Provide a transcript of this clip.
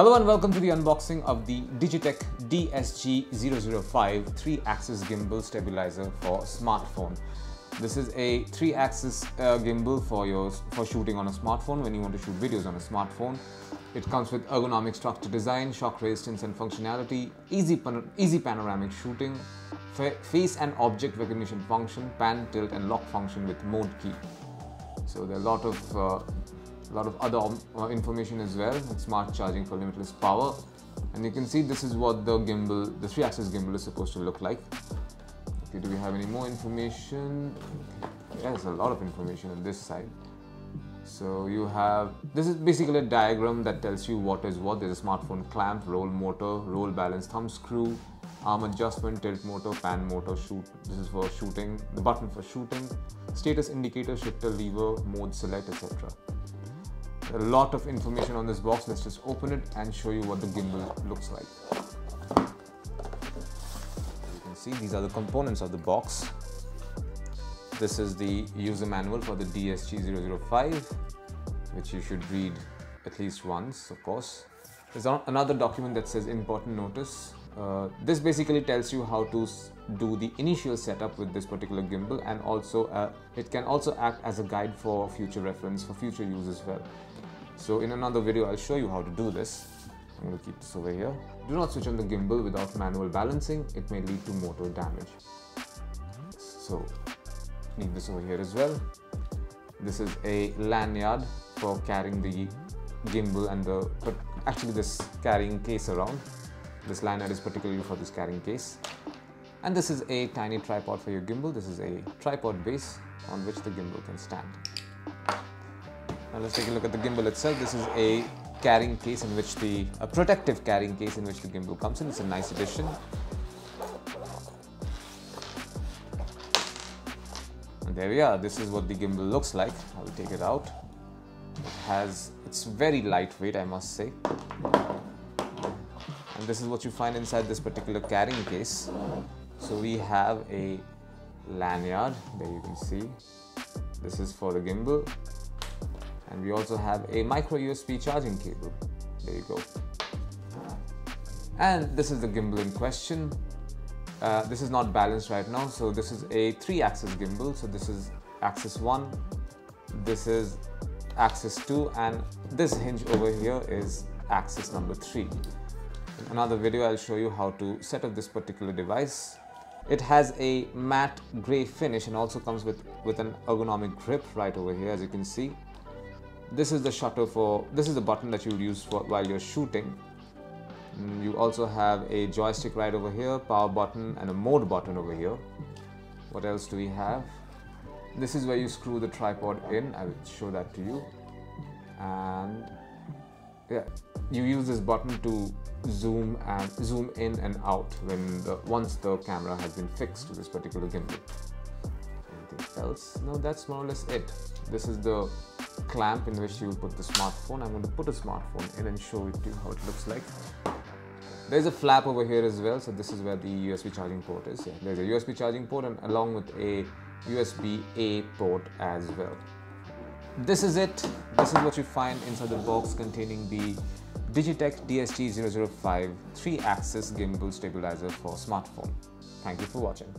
Hello and welcome to the unboxing of the DIGITEK DSG 005 3-axis gimbal stabilizer for smartphone. This is a 3-axis gimbal for shooting on a smartphone when you want to shoot videos on a smartphone. It comes with ergonomic structure design, shock resistance and functionality, easy panoramic shooting, face and object recognition function, pan, tilt and lock function with mode key. So there are a lot of other information as well, and smart charging for limitless power. And you can see this is what the 3-axis gimbal is supposed to look like. Okay, do we have any more information? Yes, a lot of information on this side. So this is basically a diagram that tells you what is what. There's a smartphone clamp, roll motor, roll balance thumb screw, arm adjustment, tilt motor, pan motor, shoot. This is for shooting, the button for shooting, status indicator, shifter, lever, mode select, etc. A lot of information on this box. Let's just open it and show you what the gimbal looks like. You can see these are the components of the box. This is the user manual for the DSG 005, which you should read at least once, of course. There's another document that says important notice. This basically tells you how to do the initial setup with this particular gimbal, and also it can also act as a guide for future reference, for future use as well. So in another video I'll show you how to do this. I'm going to keep this over here. Do not switch on the gimbal without manual balancing. It may lead to motor damage. So leave this over here as well. This is a lanyard for carrying the gimbal and actually this carrying case around. This lanyard is particularly for this carrying case. And this is a tiny tripod for your gimbal. This is a tripod base on which the gimbal can stand. Now let's take a look at the gimbal itself. This is a carrying case in which a protective carrying case in which the gimbal comes in. It's a nice addition. And there we are. This is what the gimbal looks like. I will take it out. It's very lightweight, I must say. And this is what you find inside this particular carrying case. So we have a lanyard, there you can see. This is for the gimbal. And we also have a micro USB charging cable. There you go. And this is the gimbal in question. This is not balanced right now, so this is a 3-axis gimbal. So this is axis 1, this is axis 2, and this hinge over here is axis number 3. In another video I'll show you how to set up this particular device. It has a matte grey finish and also comes with an ergonomic grip right over here, as you can see. This is the shutter this is the button that you would use while you're shooting. You also have a joystick right over here, power button and a mode button over here. What else do we have? This is where you screw the tripod in. I will show that to you. And yeah, you use this button to zoom in and out once the camera has been fixed to this particular gimbal. Anything else? No, that's more or less it. This is the clamp in which you will put the smartphone. I'm going to put a smartphone in and show it to you how it looks like. There's a flap over here as well, so this is where the USB charging port is. Yeah, there's a USB charging port and along with a USB-A port as well. This is it. This is what you find inside the box containing the DIGITEK DSG 005 3-axis gimbal stabilizer for smartphone. Thank you for watching.